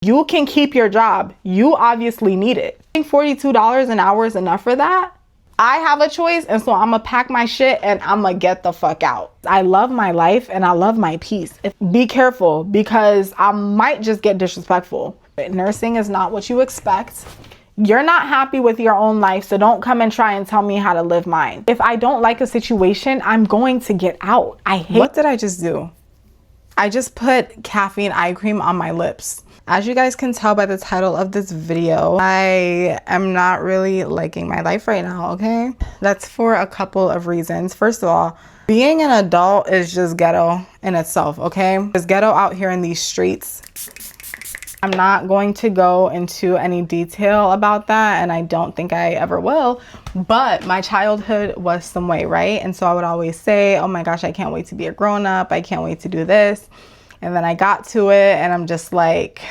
You can keep your job. You obviously need it. I think $42 an hour is enough for that. I have a choice, and so I'm gonna pack my shit and I'm gonna get the fuck out. I love my life and I love my peace. Be careful, because I might just get disrespectful. Nursing is not what you expect. You're not happy with your own life, so don't come and try and tell me how to live mine. If I don't like a situation, I'm going to get out. What did I just do? I just put caffeine eye cream on my lips. As you guys can tell by the title of this video, I am not really liking my life right now, okay? That's for a couple of reasons. First of all, being an adult is just ghetto in itself, okay? There's ghetto out here in these streets. I'm not going to go into any detail about that, and I don't think I ever will, but my childhood was some way, right? And so I would always say, oh my gosh, I can't wait to be a grown-up. I can't wait to do this. And then I got to it and I'm just like,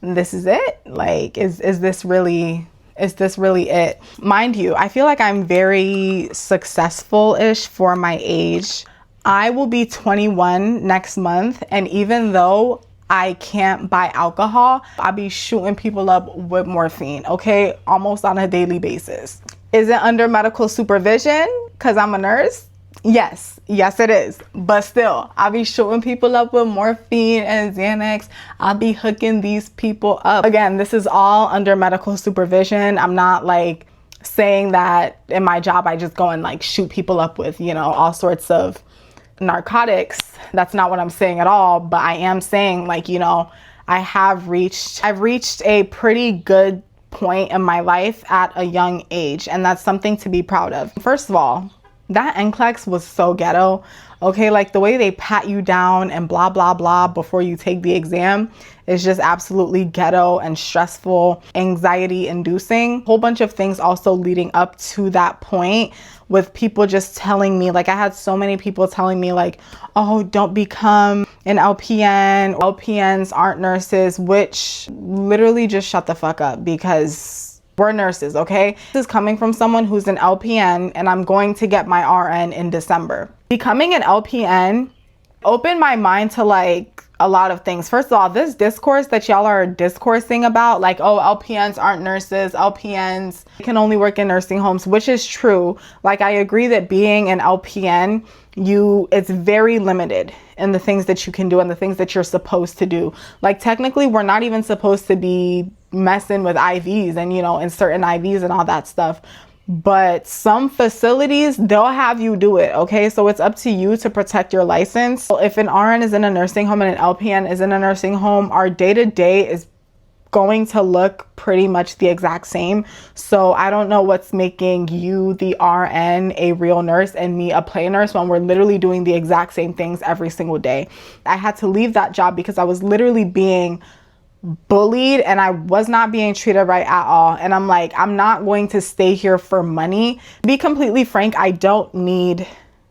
this is it? Like, is this really it? Mind you, I feel like I'm very successful-ish for my age. I will be 21 next month, and even though I can't buy alcohol, I'll be shooting people up with morphine, okay? Almost on a daily basis. Is it under medical supervision because I'm a nurse? Yes it is, but still, I'll be shooting people up with morphine and Xanax. I'll be hooking these people up. Again, this is all under medical supervision. I'm not like saying that in my job I just go and like shoot people up with, you know, all sorts of narcotics. That's not what I'm saying at all, but I am saying, like, you know, I've reached a pretty good point in my life at a young age, and that's something to be proud of. First of all, that NCLEX was so ghetto, okay? Like, the way they pat you down and blah, blah, blah before you take the exam is just absolutely ghetto and stressful, anxiety inducing. A whole bunch of things also leading up to that point, with people just telling me, like, I had so many people telling me like, oh, don't become an LPN. LPNs aren't nurses, which literally just shut the fuck up, because we're nurses, okay? This is coming from someone who's an LPN, and I'm going to get my RN in December. Becoming an LPN opened my mind to like a lot of things. First of all, this discourse that y'all are discoursing about, like, oh, LPNs aren't nurses, LPNs can only work in nursing homes, which is true. Like, I agree that being an LPN, it's very limited in the things that you can do and the things that you're supposed to do. Like, technically, we're not even supposed to be messing with IVs and, you know, inserting IVs and all that stuff. But some facilities, they'll have you do it, okay? So it's up to you to protect your license. So if an RN is in a nursing home and an LPN is in a nursing home, our day-to-day is going to look pretty much the exact same. So I don't know what's making you, the RN, a real nurse and me a play nurse when we're literally doing the exact same things every single day. I had to leave that job because I was literally being bullied and I was not being treated right at all. And I'm like, I'm not going to stay here for money. To be completely frank, I don't need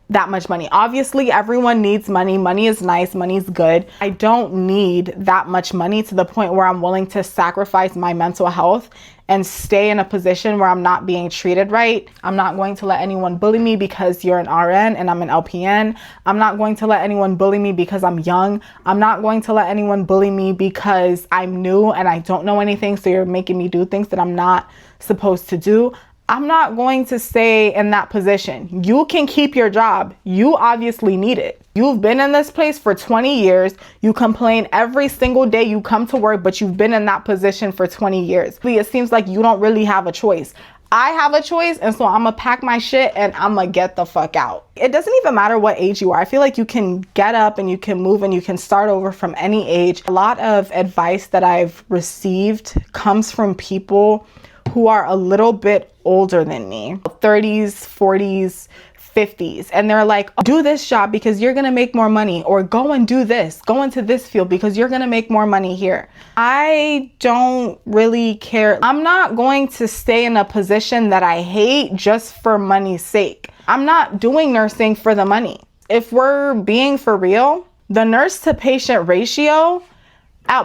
that much money. Obviously, everyone needs money. Money is nice. Money's good. I don't need that much money to the point where I'm willing to sacrifice my mental health and stay in a position where I'm not being treated right. I'm not going to let anyone bully me because you're an RN and I'm an LPN. I'm not going to let anyone bully me because I'm young. I'm not going to let anyone bully me because I'm new and I don't know anything, so you're making me do things that I'm not supposed to do. I'm not going to stay in that position. You can keep your job. You obviously need it. You've been in this place for 20 years. You complain every single day you come to work, but you've been in that position for 20 years. It seems like you don't really have a choice. I have a choice, and so I'm gonna pack my shit and I'm gonna get the fuck out. It doesn't even matter what age you are. I feel like you can get up and you can move and you can start over from any age. A lot of advice that I've received comes from people who are a little bit older than me, 30s, 40s, 50s, and they're like, do this job because you're gonna make more money, or go and do this, go into this field because you're gonna make more money here. I don't really care. I'm not going to stay in a position that I hate just for money's sake. I'm not doing nursing for the money. If we're being for real, the nurse to patient ratio I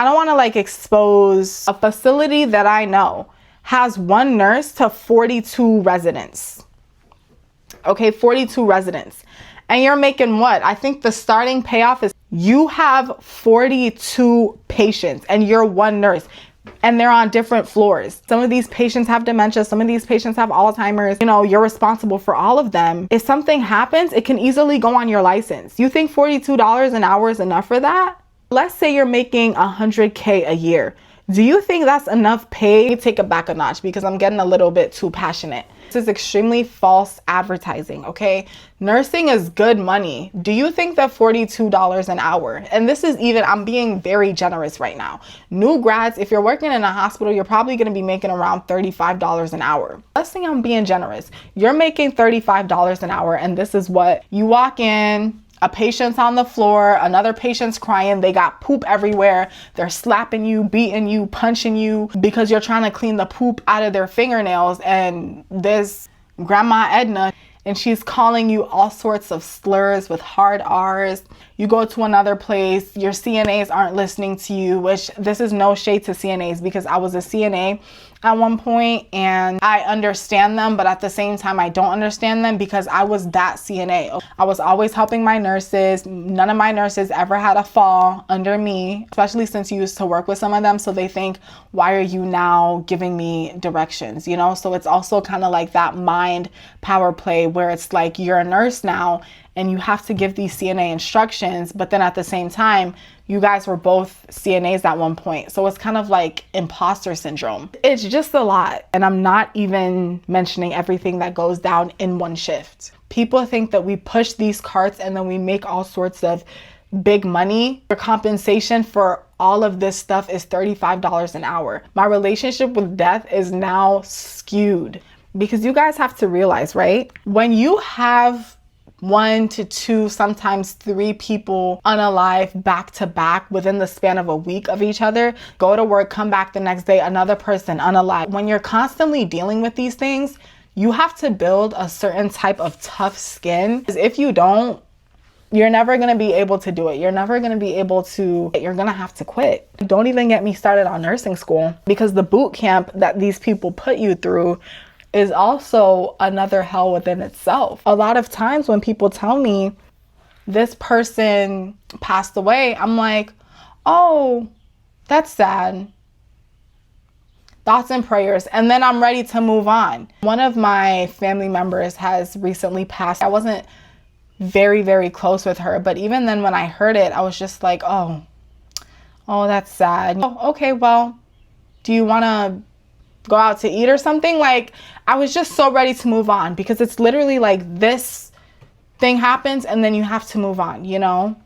don't want to like expose a facility that I know has one nurse to 42 residents. Okay, 42 residents. And you're making what? I think the starting payoff is You have 42 patients and you're one nurse, and they're on different floors. Some of these patients have dementia. Some of these patients have Alzheimer's. You know, you're responsible for all of them. If something happens, it can easily go on your license. You think $42 an hour is enough for that? Let's say you're making $100K a year. Do you think that's enough pay? Let me take it back a notch because I'm getting a little bit too passionate. This is extremely false advertising, okay? Nursing is good money. Do you think that $42 an hour, and this is even, I'm being very generous right now. New grads, if you're working in a hospital, you're probably gonna be making around $35 an hour. Let's say I'm being generous. You're making $35 an hour, and this is what you walk in, a patient's on the floor, another patient's crying, they got poop everywhere, they're slapping you, beating you, punching you because you're trying to clean the poop out of their fingernails, and this Grandma Edna, and she's calling you all sorts of slurs with hard R's. You go to another place, your CNAs aren't listening to you, which this is no shade to CNAs because I was a CNA at one point and I understand them, but at the same time I don't understand them because I was that CNA. I was always helping my nurses. None of my nurses ever had a fall under me, especially since you used to work with some of them, so they think, why are you now giving me directions, you know? So it's also kind of like that mind power play where it's like you're a nurse now and you have to give these CNA instructions, but then at the same time, you guys were both CNAs at one point. So it's kind of like imposter syndrome. It's just a lot. And I'm not even mentioning everything that goes down in one shift. People think that we push these carts and then we make all sorts of big money. Your compensation for all of this stuff is $35 an hour. My relationship with death is now skewed because you guys have to realize, right? When you have 1 to 2, sometimes 3 people unalive back to back within the span of a week of each other, go to work, come back the next day, another person unalive. When you're constantly dealing with these things, you have to build a certain type of tough skin. Because if you don't, you're never going to be able to do it. You're never going to be able to, you're going to have to quit. Don't even get me started on nursing school because the boot camp that these people put you through is also another hell within itself. A lot of times when people tell me this person passed away, I'm like, oh, that's sad. Thoughts and prayers. And then I'm ready to move on. One of my family members has recently passed. I wasn't very, very close with her, but even then when I heard it, I was just like, oh, that's sad. Oh, okay, well, do you want to go out to eat or something? Like, I was just so ready to move on because it's literally like this thing happens and then you have to move on, you know?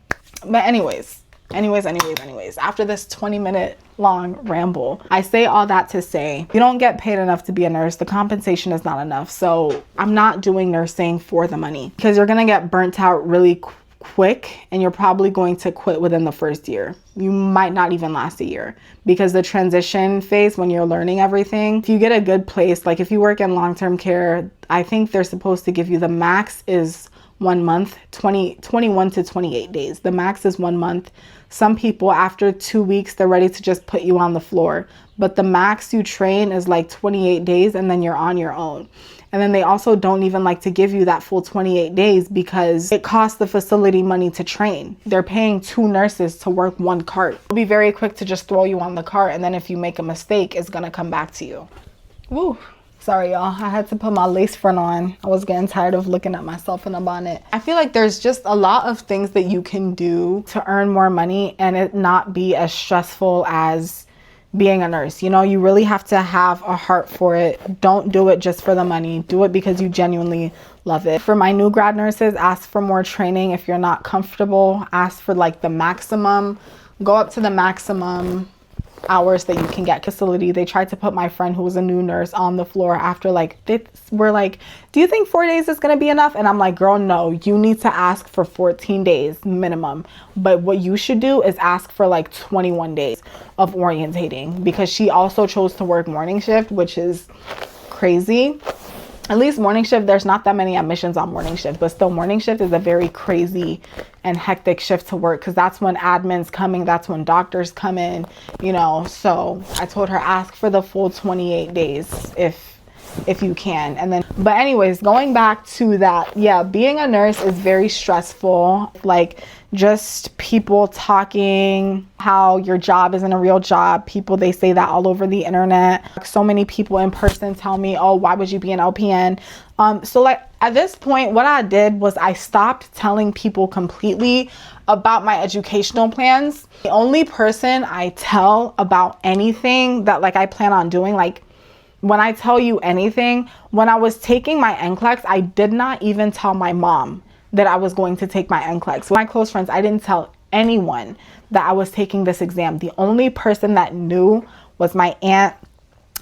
But anyways, after this 20-minute long ramble, I say all that to say, you don't get paid enough to be a nurse. The compensation is not enough. So I'm not doing nursing for the money because you're going to get burnt out really quick and you're probably going to quit within the first year. You might not even last a year because the transition phase when you're learning everything, if you get a good place, like if you work in long-term care, I think they're supposed to give you the max is 1 month, 21 to 28 days. The max is 1 month. Some people after 2 weeks, they're ready to just put you on the floor. But the max you train is like 28 days and then you're on your own. And then they also don't even like to give you that full 28 days because it costs the facility money to train. They're paying 2 nurses to work 1 cart. It'll be very quick to just throw you on the cart. And then if you make a mistake, it's going to come back to you. Woo. Sorry, y'all. I had to put my lace front on. I was getting tired of looking at myself in a bonnet. I feel like there's just a lot of things that you can do to earn more money and it not be as stressful as being a nurse. You know, you really have to have a heart for it. Don't do it just for the money. Do it because you genuinely love it. For my new grad nurses, ask for more training. If you're not comfortable, ask for like the maximum. Go up to the maximum hours that you can get. Facility, they tried to put my friend who was a new nurse on the floor after like they were like, do you think 4 days is going to be enough? And I'm like, girl, no, you need to ask for 14 days minimum. But what you should do is ask for like 21 days of orientating because she also chose to work morning shift, which is crazy. At least morning shift, there's not that many admissions on morning shift, but still morning shift is a very crazy and hectic shift to work because that's when admin's coming, that's when doctors come in, you know. So I told her ask for the full 28 days if if you can. And then, but anyways, going back to that, yeah, being a nurse is very stressful. Like, just people talking how your job isn't a real job. People, they say that all over the internet. So many people in person tell me, oh, why would you be an LPN? So like at this point, what I did was I stopped telling people completely about my educational plans. The only person I tell about anything that like I plan on doing, like when I tell you anything, when I was taking my NCLEX, I did not even tell my mom that I was going to take my NCLEX. My close friends, I didn't tell anyone that I was taking this exam. The only person that knew was my aunt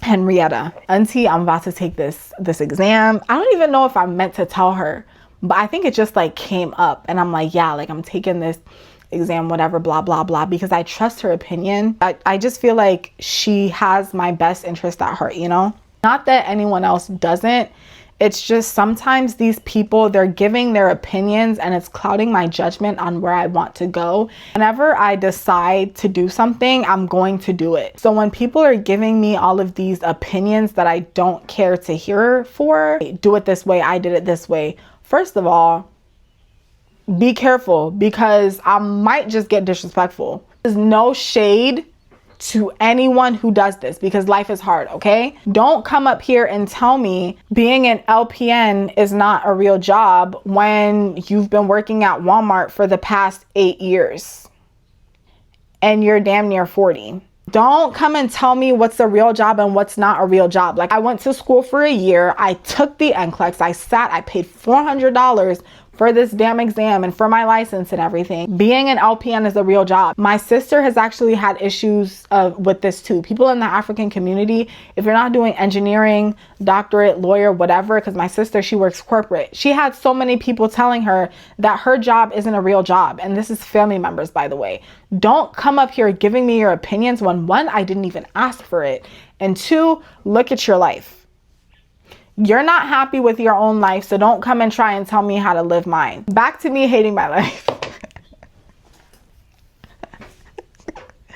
Henrietta. Auntie, I'm about to take this exam. I don't even know if I meant to tell her, but I think it just like came up and I'm like, yeah, like I'm taking this exam, whatever, blah, blah, blah, because I trust her opinion. I just feel like she has my best interest at heart, you know? Not that anyone else doesn't. It's just sometimes these people, they're giving their opinions and it's clouding my judgment on where I want to go. Whenever I decide to do something, I'm going to do it. So when people are giving me all of these opinions that I don't care to hear for, do it this way, I did it this way. First of all, be careful because I might just get disrespectful. There's no shade to anyone who does this because life is hard, okay? Don't come up here and tell me being an LPN is not a real job when you've been working at Walmart for the past 8 years and you're damn near 40. Don't come and tell me what's a real job and what's not a real job. Like, I went to school for a year. I took the NCLEX. I paid $400 for this damn exam and for my license and everything. Being an LPN is a real job. My sister has actually had issues with this too. People in the African community, if you're not doing engineering, doctorate, lawyer, whatever, because my sister, she works corporate. She had so many people telling her that her job isn't a real job. And this is family members, by the way. Don't come up here giving me your opinions when one, I didn't even ask for it. And two, look at your life. You're not happy with your own life, so don't come and try and tell me how to live mine. Back to me hating my life.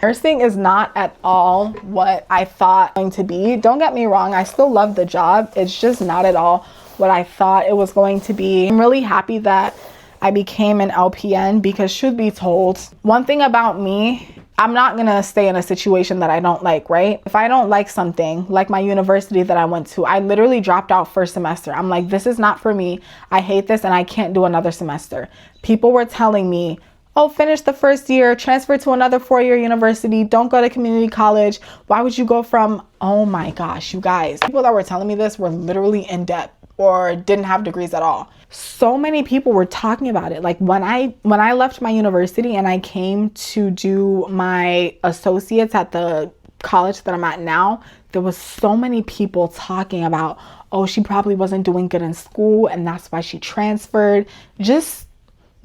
Nursing is not at all what I thought it was going to be. Don't get me wrong, I still love the job. It's just not at all what I thought it was going to be. I'm really happy that I became an LPN because, truth be told, one thing about me, I'm not gonna stay in a situation that I don't like, right? If I don't like something, like my university that I went to, I literally dropped out first semester. I'm like, this is not for me. I hate this and I can't do another semester. People were telling me, oh, finish the first year, transfer to another 4-year university, don't go to community college. Why would you go from, oh my gosh, you guys. People that were telling me this were literally in debt or didn't have degrees at all. So many people were talking about it. Like when I left my university and I came to do my associates at the college that I'm at now, there was so many people talking about, oh, she probably wasn't doing good in school and that's why she transferred. Just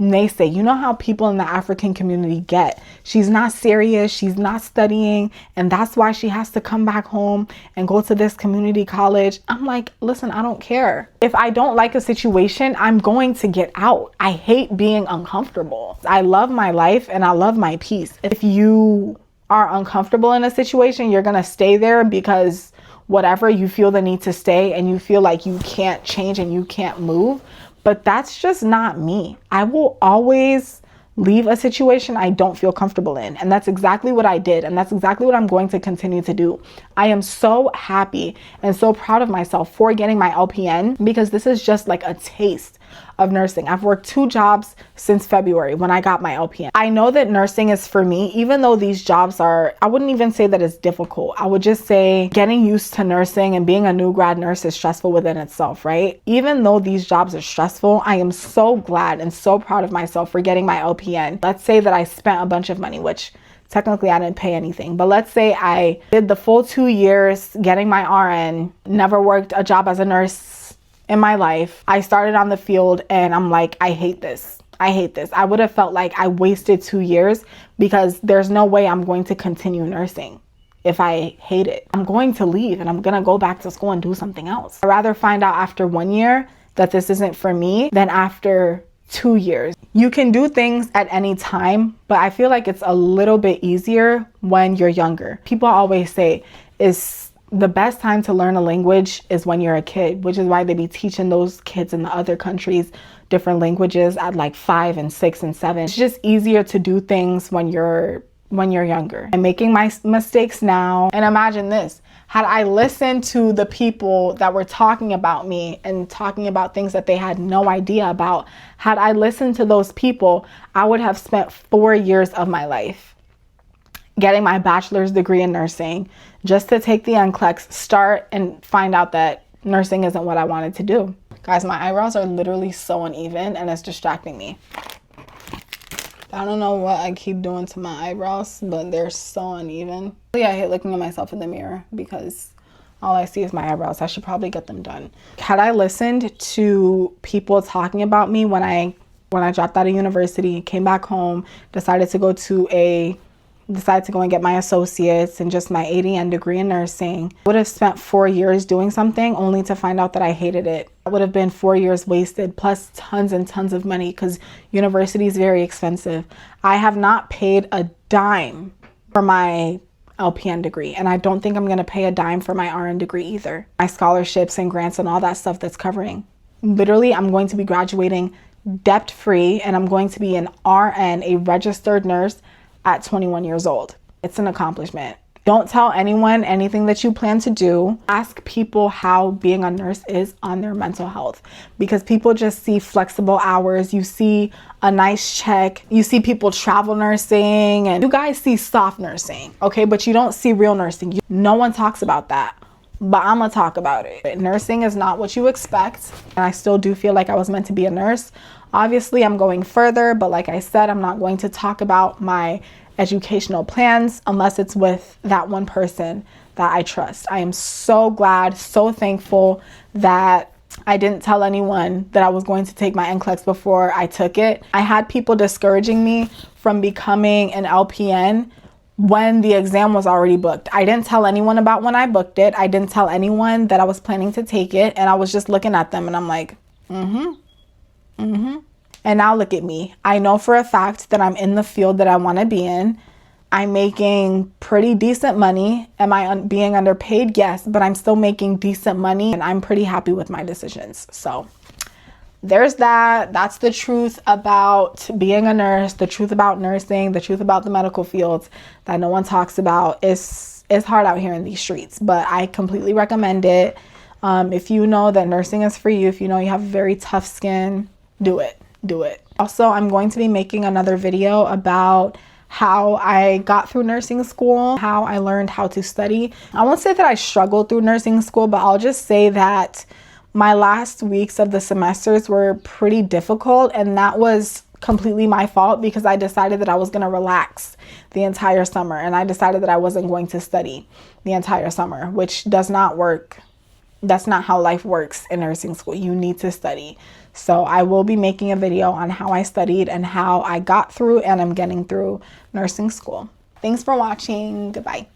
naysay. You know how people in the African community get. She's not serious, she's not studying, and that's why she has to come back home and go to this community college. I'm like, listen, I don't care. If I don't like a situation, I'm going to get out. I hate being uncomfortable. I love my life and I love my peace. If you are uncomfortable in a situation, you're gonna stay there because whatever, you feel the need to stay and you feel like you can't change and you can't move. But that's just not me. I will always leave a situation I don't feel comfortable in. And that's exactly what I did. And that's exactly what I'm going to continue to do. I am so happy and so proud of myself for getting my LPN because this is just like a taste of nursing. I've worked 2 jobs since February when I got my LPN. I know that nursing is for me, even though these jobs are, I wouldn't even say that it's difficult. I would just say getting used to nursing and being a new grad nurse is stressful within itself, right? Even though these jobs are stressful, I am so glad and so proud of myself for getting my LPN. Let's say that I spent a bunch of money, which technically I didn't pay anything, but let's say I did the full 2 years getting my RN, never worked a job as a nurse in my life. I started on the field and I'm like, I hate this. I hate this. I would have felt like I wasted 2 years because there's no way I'm going to continue nursing if I hate it. I'm going to leave and I'm going to go back to school and do something else. I'd rather find out after 1 year that this isn't for me than after 2 years. You can do things at any time, but I feel like it's a little bit easier when you're younger. People always say, is the best time to learn a language is when you're a kid, which is why they be teaching those kids in the other countries different languages at like 5 and 6 and 7. It's just easier to do things when you're younger. I'm making my mistakes now. And imagine this, had I listened to the people that were talking about me and talking about things that they had no idea about, had I listened to those people, I would have spent 4 years of my life getting my bachelor's degree in nursing just to take the NCLEX, start and find out that nursing isn't what I wanted to do. Guys, my eyebrows are literally so uneven and it's distracting me. I don't know what I keep doing to my eyebrows, but they're so uneven. Yeah, I hate looking at myself in the mirror because all I see is my eyebrows. I should probably get them done. Had I listened to people talking about me when I dropped out of university, came back home, decided to go and get my associates and just my ADN degree in nursing, I would have spent 4 years doing something only to find out that I hated it. That would have been 4 years wasted, plus tons and tons of money because university is very expensive. I have not paid a dime for my LPN degree, and I don't think I'm going to pay a dime for my RN degree either. My scholarships and grants and all that stuff that's covering. Literally, I'm going to be graduating debt-free, and I'm going to be an RN, a registered nurse, at 21 years old. It's an accomplishment. Don't tell anyone anything that you plan to do. Ask people how being a nurse is on their mental health, because people just see flexible hours. You see a nice check. You see people travel nursing, and you guys see soft nursing, okay? But you don't see real nursing. No one talks about that, but I'm gonna talk about it. Nursing is not what you expect, and I still do feel like I was meant to be a nurse. Obviously, I'm going further, but like I said, I'm not going to talk about my educational plans unless it's with that one person that I trust. I am so glad, so thankful that I didn't tell anyone that I was going to take my NCLEX before I took it. I had people discouraging me from becoming an LPN when the exam was already booked. I didn't tell anyone about when I booked it. I didn't tell anyone that I was planning to take it, and I was just looking at them and I'm like, And now look at me. I know for a fact that I'm in the field that I want to be in. I'm making pretty decent money. Am I being underpaid? Yes, but I'm still making decent money and I'm pretty happy with my decisions. So there's that. That's the truth about being a nurse, the truth about nursing, the truth about the medical fields that no one talks about. It's hard out here in these streets, but I completely recommend it. If you know that nursing is for you, if you know you have very tough skin, do it. Also, I'm going to be making another video about how I got through nursing school, how I learned how to study. I won't say that I struggled through nursing school, but I'll just say that my last weeks of the semesters were pretty difficult, and that was completely my fault because I decided that I was going to relax the entire summer, and I decided that I wasn't going to study the entire summer, which does not work. That's not how life works in nursing school. You need to study. So I will be making a video on how I studied and how I got through and I'm getting through nursing school. Thanks for watching. Goodbye.